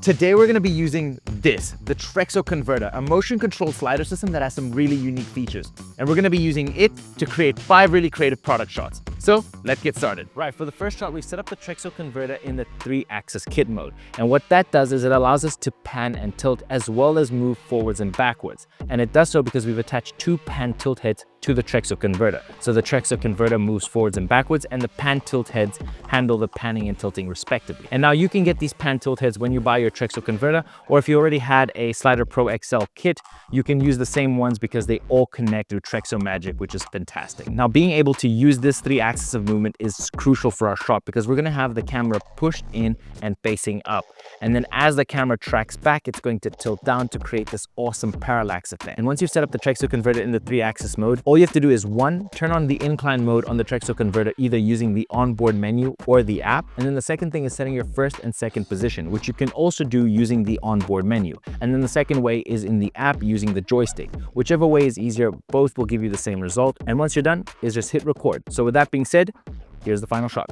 Today we're gonna be using the Trexo Converta, a motion control slider system that has some really unique features. And we're gonna be using it to create 5 really creative product shots. So let's get started. Right, for the first shot, we set up the Trexo Converta in the 3-axis kit mode. And what that does is it allows us to pan and tilt as well as move forwards and backwards. And it does so because we've attached 2 pan tilt heads to the Trexo Converta. So the Trexo Converta moves forwards and backwards, and the pan tilt heads handle the panning and tilting respectively. And now you can get these pan tilt heads when you buy your Trexo Converta, or if you already had a Slider Pro XL kit, you can use the same ones because they all connect to Trexo Magic, which is fantastic. Now, being able to use this 3-axis of movement is crucial for our shot because we're gonna have the camera pushed in and facing up. And then as the camera tracks back, it's going to tilt down to create this awesome parallax effect. And once you've set up the Trexo Converta in the 3-axis mode, all you have to do is 1, turn on the incline mode on the Trexo Converta, either using the onboard menu or the app. And then the second thing is setting your first and second position, which you can also do using the onboard menu. And then the second way is in the app using the joystick. Whichever way is easier, both will give you the same result. And once you're done, is just hit record. So with that being said, here's the final shot.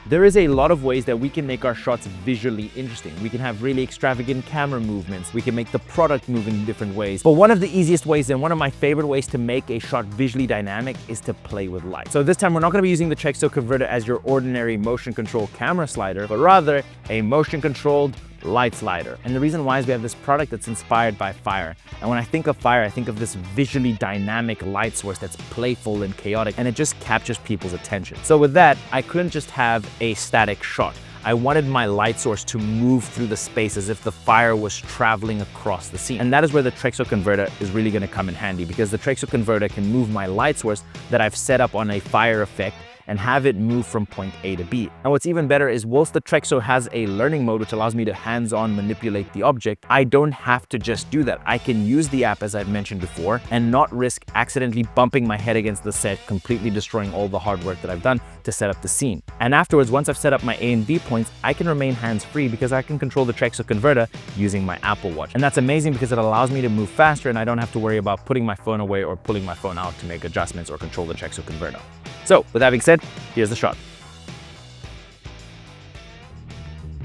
There is a lot of ways that we can make our shots visually interesting. We can have really extravagant camera movements. We can make the product move in different ways. But one of the easiest ways and one of my favorite ways to make a shot visually dynamic is to play with light. So this time we're not gonna be using the Trexo Converta as your ordinary motion control camera slider, but rather a motion controlled light slider. And the reason why is we have this product that's inspired by fire. And when I think of fire, I think of this visually dynamic light source that's playful and chaotic, and it just captures people's attention. So with that, I couldn't just have a static shot. I wanted my light source to move through the space as if the fire was traveling across the scene. And that is where the Trexo Converta is really gonna come in handy, because the Trexo Converta can move my light source that I've set up on a fire effect and have it move from point A to B. And what's even better is whilst the Trexo has a learning mode, which allows me to hands-on manipulate the object, I don't have to just do that. I can use the app, as I've mentioned before, and not risk accidentally bumping my head against the set, completely destroying all the hard work that I've done to set up the scene. And afterwards, once I've set up my A and B points, I can remain hands-free because I can control the Trexo Converta using my Apple Watch. And that's amazing because it allows me to move faster and I don't have to worry about putting my phone away or pulling my phone out to make adjustments or control the Trexo Converta. So with that being said, here's the shot.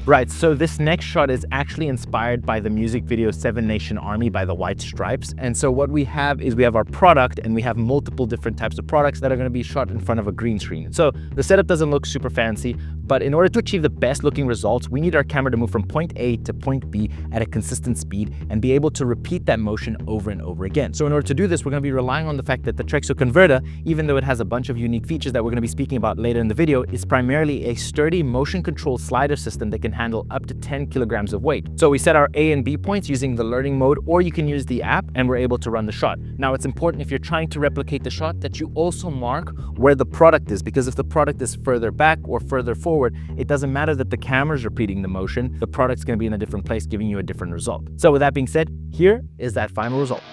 Right, so this next shot is actually inspired by the music video 7 Nation Army by the White Stripes. And so what we have is we have our product and we have multiple different types of products that are going to be shot in front of a green screen. So the setup doesn't look super fancy, but in order to achieve the best looking results, we need our camera to move from point A to point B at a consistent speed and be able to repeat that motion over and over again. So in order to do this, we're going to be relying on the fact that the Trexo Converta, even though it has a bunch of unique features that we're going to be speaking about later in the video, is primarily a sturdy motion control slider system that can handle up to 10 kilograms of weight. So we set our A and B points using the learning mode, or you can use the app and we're able to run the shot. Now it's important if you're trying to replicate the shot that you also mark where the product is, because if the product is further back or further forward, it doesn't matter that the camera's repeating the motion, the product's gonna be in a different place, giving you a different result. So with that being said, here is that final result.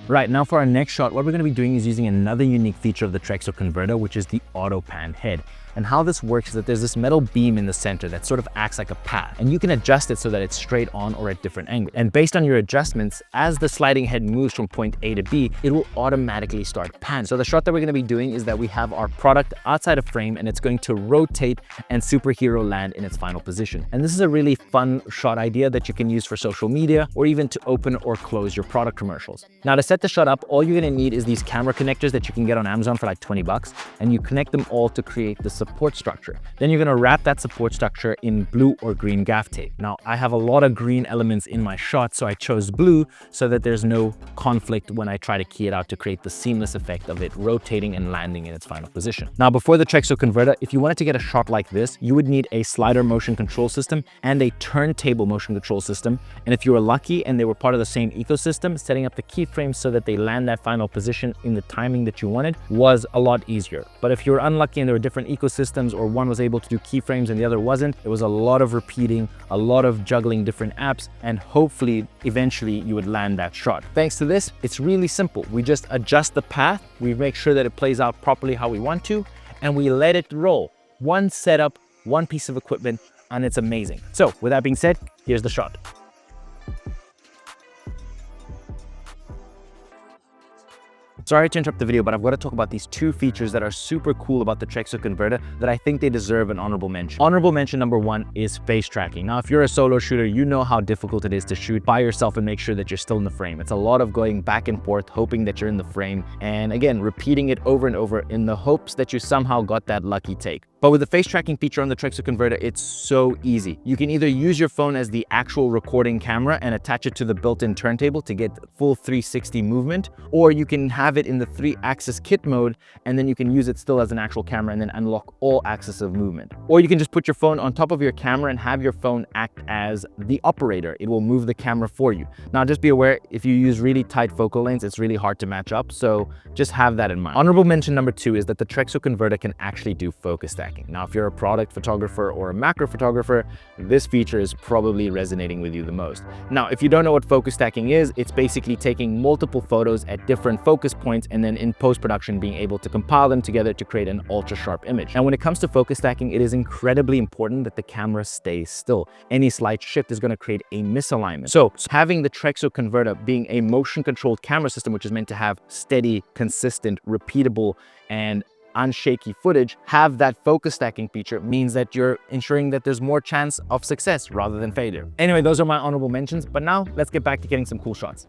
Right, now for our next shot, what we're going to be doing is using another unique feature of the Trexo Converta, which is the auto pan head. And how this works is that there's this metal beam in the center that sort of acts like a pad, and you can adjust it so that it's straight on or at different angles. And based on your adjustments, as the sliding head moves from point A to B, it will automatically start pan. So the shot that we're going to be doing is that we have our product outside of frame and it's going to rotate and superhero land in its final position. And this is a really fun shot idea that you can use for social media or even to open or close your product commercials. Now to set the shot up, all you're going to need is these camera connectors that you can get on Amazon for like 20 bucks, and you connect them all to create the support structure. Then you're going to wrap that support structure in blue or green gaff tape. Now I have a lot of green elements in my shot, so I chose blue so that there's no conflict when I try to key it out to create the seamless effect of it rotating and landing in its final position. Now before the Trexo Converta, if you wanted to get a shot like this, you would need a slider motion control system and a turntable motion control system. And if you were lucky and they were part of the same ecosystem, setting up the keyframes so that they land that final position in the timing that you wanted was a lot easier. But if you were unlucky and there were different ecosystems, or one was able to do keyframes and the other wasn't, it was a lot of repeating, a lot of juggling different apps, and hopefully eventually you would land that shot. Thanks to this, it's really simple. We just adjust the path, we make sure that it plays out properly how we want to, and we let it roll. One setup, one piece of equipment, and it's amazing. So with that being said, here's the shot. Sorry to interrupt the video, but I've got to talk about these two features that are super cool about the Trexo Converta that I think they deserve an honorable mention. Honorable mention number one is face tracking. Now, if you're a solo shooter, you know how difficult it is to shoot by yourself and make sure that you're still in the frame. It's a lot of going back and forth, hoping that you're in the frame, and again, repeating it over and over in the hopes that you somehow got that lucky take. But with the face tracking feature on the Trexo Converta, it's so easy. You can either use your phone as the actual recording camera and attach it to the built-in turntable to get full 360 movement, or you can have it in the 3-axis kit mode, and then you can use it still as an actual camera and then unlock all axis of movement. Or you can just put your phone on top of your camera and have your phone act as the operator. It will move the camera for you. Now, just be aware, if you use really tight focal lengths, it's really hard to match up, so just have that in mind. Honorable mention number two is that the Trexo Converta can actually do focus stacking. Now, if you're a product photographer or a macro photographer, this feature is probably resonating with you the most. Now, if you don't know what focus stacking is, it's basically taking multiple photos at different focus points and then in post-production being able to compile them together to create an ultra-sharp image. And when it comes to focus stacking, it is incredibly important that the camera stays still. Any slight shift is going to create a misalignment. So having the Trexo Converta being a motion-controlled camera system, which is meant to have steady, consistent, repeatable, and unshaky footage, have that focus stacking feature means that you're ensuring that there's more chance of success rather than failure. Anyway, those are my honorable mentions, but now let's get back to getting some cool shots.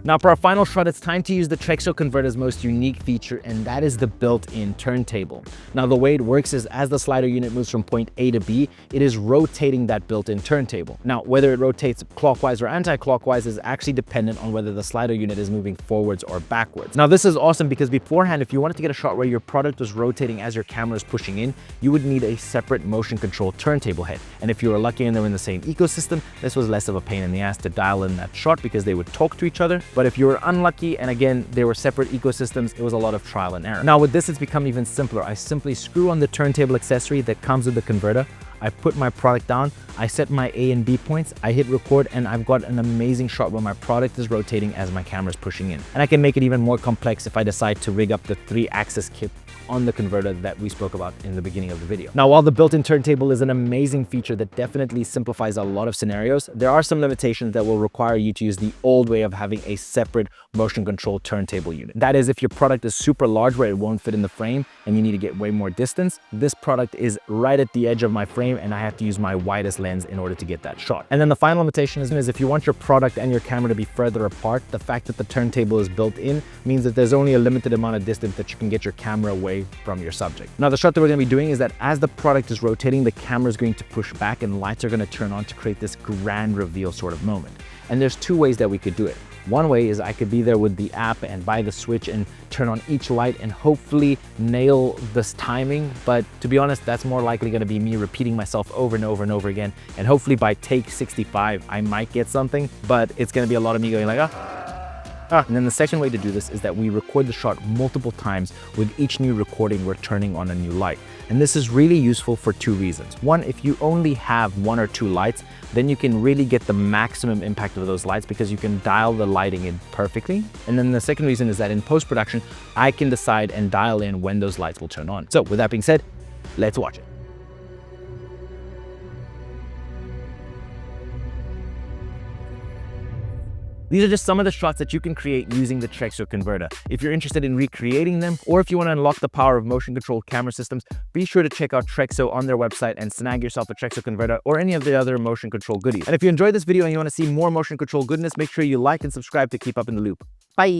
Now, for our final shot, it's time to use the Trexo Converta's most unique feature, and that is the built-in turntable. Now, the way it works is as the slider unit moves from point A to B, it is rotating that built-in turntable. Now, whether it rotates clockwise or anti-clockwise is actually dependent on whether the slider unit is moving forwards or backwards. Now, this is awesome because beforehand, if you wanted to get a shot where your product was rotating as your camera is pushing in, you would need a separate motion control turntable head. And if you were lucky and they were in the same ecosystem, this was less of a pain in the ass to dial in that shot because they would talk to each other. But if you were unlucky, and again, they were separate ecosystems, it was a lot of trial and error. Now with this, it's become even simpler. I simply screw on the turntable accessory that comes with the Converta. I put my product down, I set my A and B points, I hit record, and I've got an amazing shot where my product is rotating as my camera is pushing in. And I can make it even more complex if I decide to rig up the 3-axis kit on the Converta that we spoke about in the beginning of the video. Now, while the built-in turntable is an amazing feature that definitely simplifies a lot of scenarios, there are some limitations that will require you to use the old way of having a separate motion control turntable unit. That is, if your product is super large where it won't fit in the frame and you need to get way more distance, this product is right at the edge of my frame and I have to use my widest lens in order to get that shot. And then the final limitation is if you want your product and your camera to be further apart, the fact that the turntable is built in means that there's only a limited amount of distance that you can get your camera away from your subject. Now, the shot that we're going to be doing is that as the product is rotating, the camera is going to push back and lights are going to turn on to create this grand reveal sort of moment. And there's two ways that we could do it. One way is I could be there with the app and buy the switch and turn on each light and hopefully nail this timing. But to be honest, that's more likely going to be me repeating myself over and over and over again. And hopefully by take 65, I might get something, but it's going to be a lot of me going like, And then the second way to do this is that we record the shot multiple times. With each new recording, we're turning on a new light. And this is really useful for two reasons. One, if you only have 1 or 2 lights, then you can really get the maximum impact of those lights because you can dial the lighting in perfectly. And then the second reason is that in post-production, I can decide and dial in when those lights will turn on. So with that being said, let's watch it. These are just some of the shots that you can create using the Trexo Converta. If you're interested in recreating them, or if you want to unlock the power of motion-controlled camera systems, be sure to check out Trexo on their website and snag yourself a Trexo Converta or any of the other motion control goodies. And if you enjoyed this video and you want to see more motion control goodness, make sure you like and subscribe to keep up in the loop. Bye!